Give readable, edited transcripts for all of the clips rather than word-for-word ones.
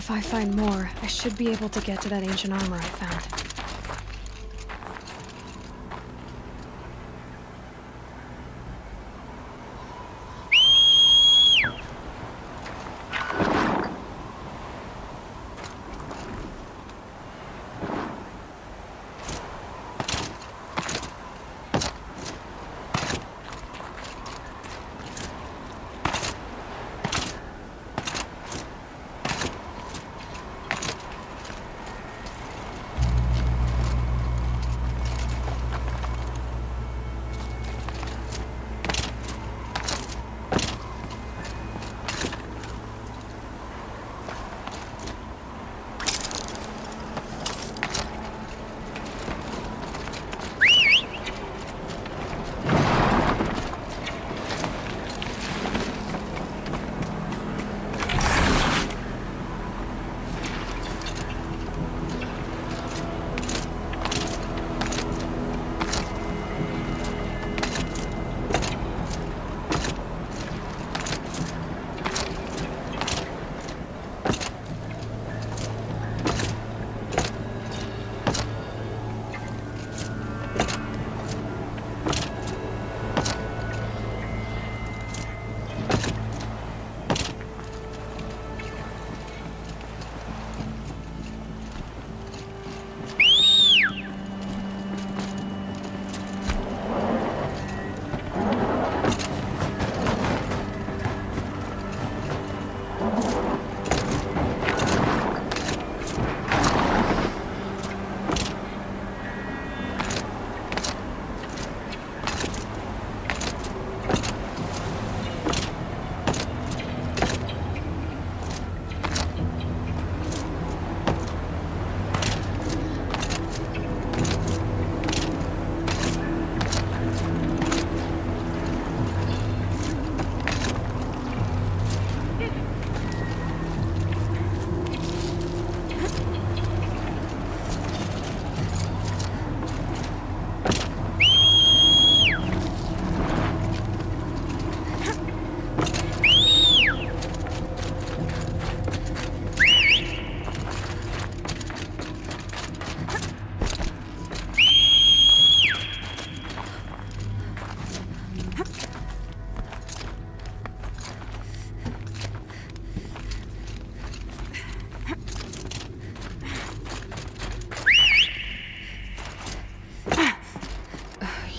If I find more, I should be able to get to that ancient armor I found.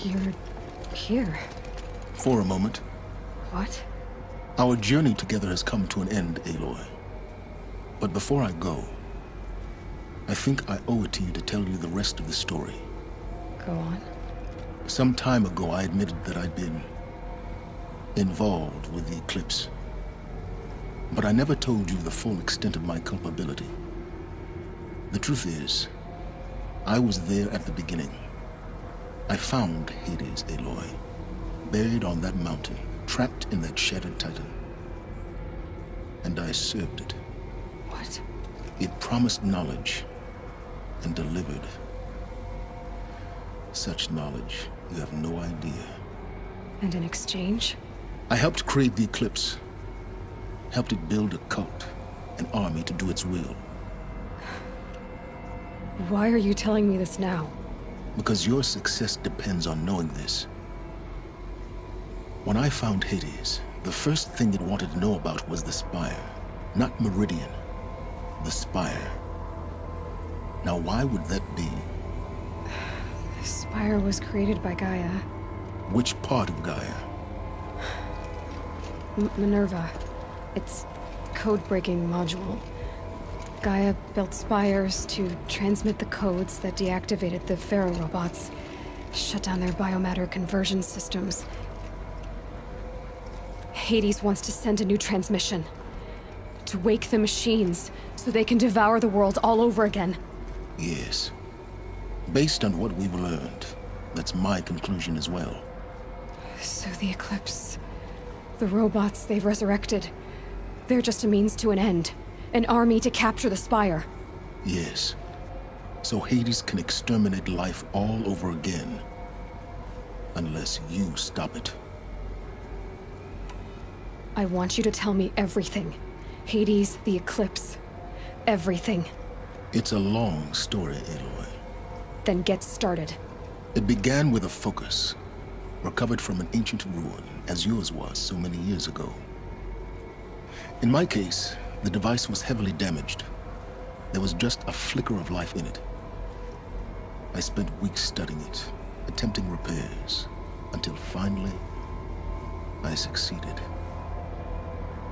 You're here. For a moment. What? Our journey together has come to an end, Aloy. But before I go, I think I owe it to you to tell you the rest of the story. Go on. Some time ago, I admitted that I'd been involved with the Eclipse. But I never told you the full extent of my culpability. The truth is, I was there at the beginning. I found Hades, Aloy, buried on that mountain, trapped in that shattered titan. And I served it. What? It promised knowledge and delivered. Such knowledge, you have no idea. And in exchange? I helped create the Eclipse. Helped it build a cult, an army to do its will. Why are you telling me this now? Because your success depends on knowing this. When I found Hades, the first thing it wanted to know about was the Spire. Not Meridian. The Spire. Now why would that be? The Spire was created by Gaia. Which part of Gaia? Minerva. Its code-breaking module. Gaia built spires to transmit the codes that deactivated the Pharaoh robots, shut down their biomatter conversion systems. Hades wants to send a new transmission. To wake the machines, so they can devour the world all over again. Yes. Based on what we've learned, that's my conclusion as well. So the Eclipse... the robots they've resurrected... they're just a means to an end. An army to capture the Spire. Yes. So Hades can exterminate life all over again. Unless you stop it. I want you to tell me everything. Hades, the Eclipse. everything. It's a long story, Aloy. Then get started. It began with a focus, recovered from an ancient ruin, as yours was so many years ago. In my case, the device was heavily damaged. There was just a flicker of life in it. I spent weeks studying it, attempting repairs, until finally, I succeeded.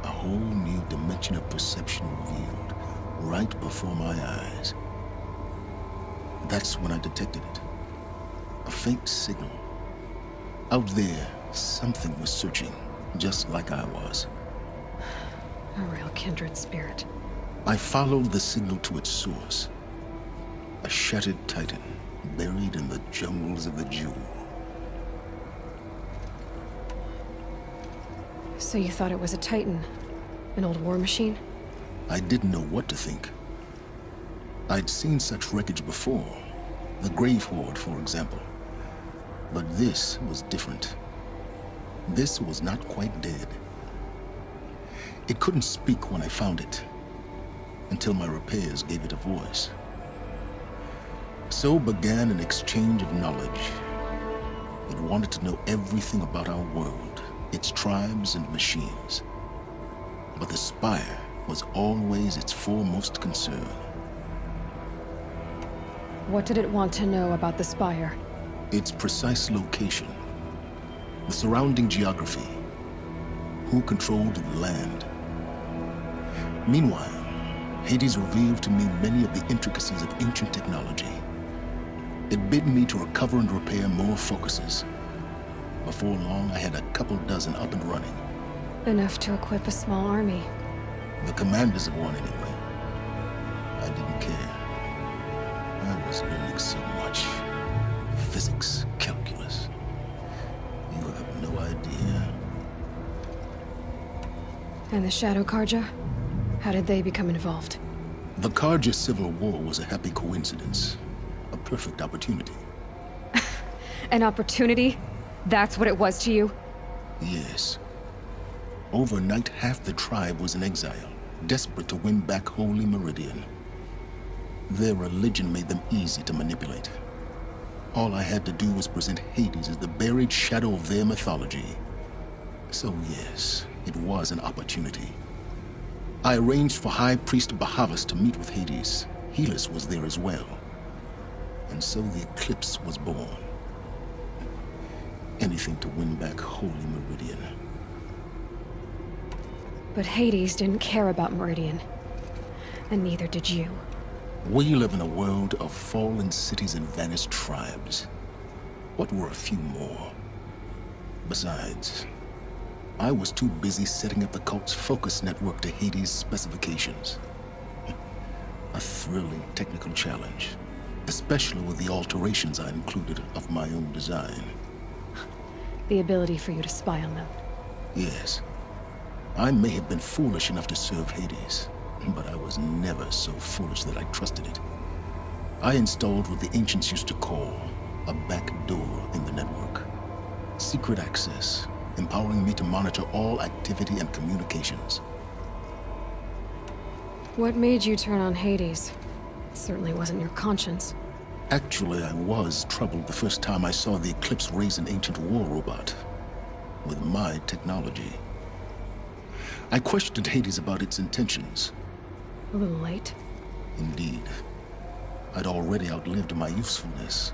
A whole new dimension of perception revealed, right before my eyes. That's when I detected it. A faint signal. Out there, something was searching, just like I was. A real kindred spirit. I followed the signal to its source. A shattered titan, buried in the jungles of the Jewel. So you thought it was a Titan? An old war machine? I didn't know what to think. I'd seen such wreckage before. The Grave Horde, for example. But this was different. This was not quite dead. It couldn't speak when I found it, until my repairs gave it a voice. So began an exchange of knowledge. It wanted to know everything about our world, its tribes and machines. But the Spire was always its foremost concern. What did it want to know about the Spire? Its precise location, the surrounding geography, who controlled the land. Meanwhile, Hades revealed to me many of the intricacies of ancient technology. It bid me to recover and repair more focuses. Before long, I had a couple dozen up and running. Enough to equip a small army. The commanders of one, anyway. I didn't care. I was learning so much. Physics, calculus. You have no idea. And the Shadow Carja? How did they become involved? The Carja Civil War was a happy coincidence. A perfect opportunity. An opportunity? That's what it was to you? Yes. Overnight, half the tribe was in exile, desperate to win back Holy Meridian. Their religion made them easy to manipulate. All I had to do was present Hades as the buried shadow of their mythology. So yes, it was an opportunity. I arranged for High Priest Bahavas to meet with Hades. Helis was there as well. And so the Eclipse was born. Anything to win back Holy Meridian. But Hades didn't care about Meridian. And neither did you. We live in a world of fallen cities and vanished tribes. What were a few more? Besides, I was too busy setting up the cult's focus network to Hades' specifications. A thrilling technical challenge, especially with the alterations I included of my own design. The ability for you to spy on them. Yes. I may have been foolish enough to serve Hades, but I was never so foolish that I trusted it. I installed what the ancients used to call a back door in the network. Secret access, empowering me to monitor all activity and communications. What made you turn on Hades? It certainly wasn't your conscience. Actually, I was troubled the first time I saw the Eclipse raise an ancient war robot with my technology. I questioned Hades about its intentions. A little late. Indeed. I'd already outlived my usefulness.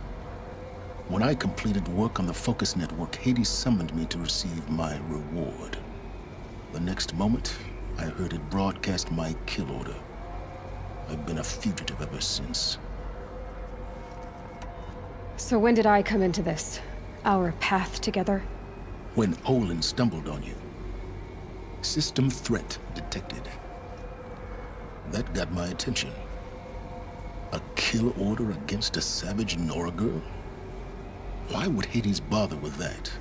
When I completed work on the Focus Network, Hades summoned me to receive my reward. The next moment, I heard it broadcast my kill order. I've been a fugitive ever since. So when did I come into this? Our path together? When Olin stumbled on you. System threat detected. That got my attention. A kill order against a savage Nora girl? Why would Hades bother with that?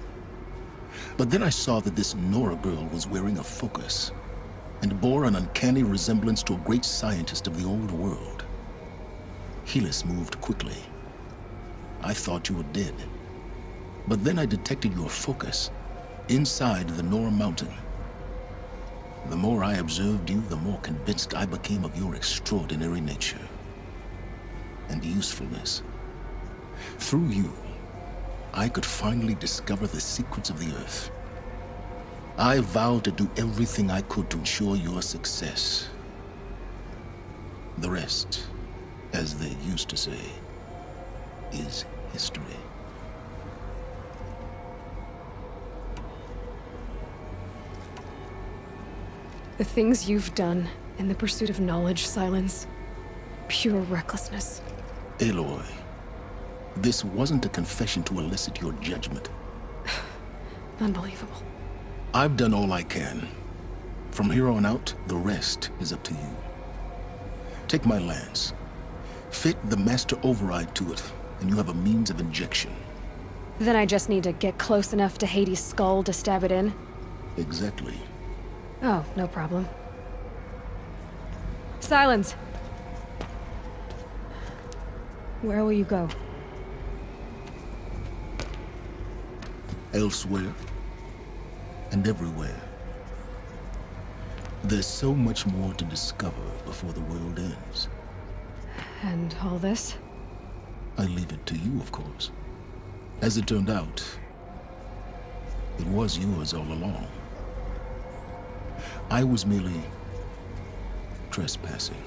But then I saw that this Nora girl was wearing a focus, and bore an uncanny resemblance to a great scientist of the old world. Helis moved quickly. I thought you were dead. But then I detected your focus inside the Nora mountain. The more I observed you, the more convinced I became of your extraordinary nature and usefulness. Through you, I could finally discover the secrets of the Earth. I vowed to do everything I could to ensure your success. The rest, as they used to say, is history. The things you've done in the pursuit of knowledge, Silence. Pure recklessness. Aloy, this wasn't a confession to elicit your judgment. Unbelievable. I've done all I can. From here on out, the rest is up to you. Take my lance. Fit the master override to it, and you have a means of injection. Then I just need to get close enough to Hades' skull to stab it in? Exactly. Oh, no problem. Silence! Where will you go? Elsewhere. And everywhere. There's so much more to discover before the world ends. And all this? I leave it to you, of course. As it turned out, it was yours all along. I was merely trespassing.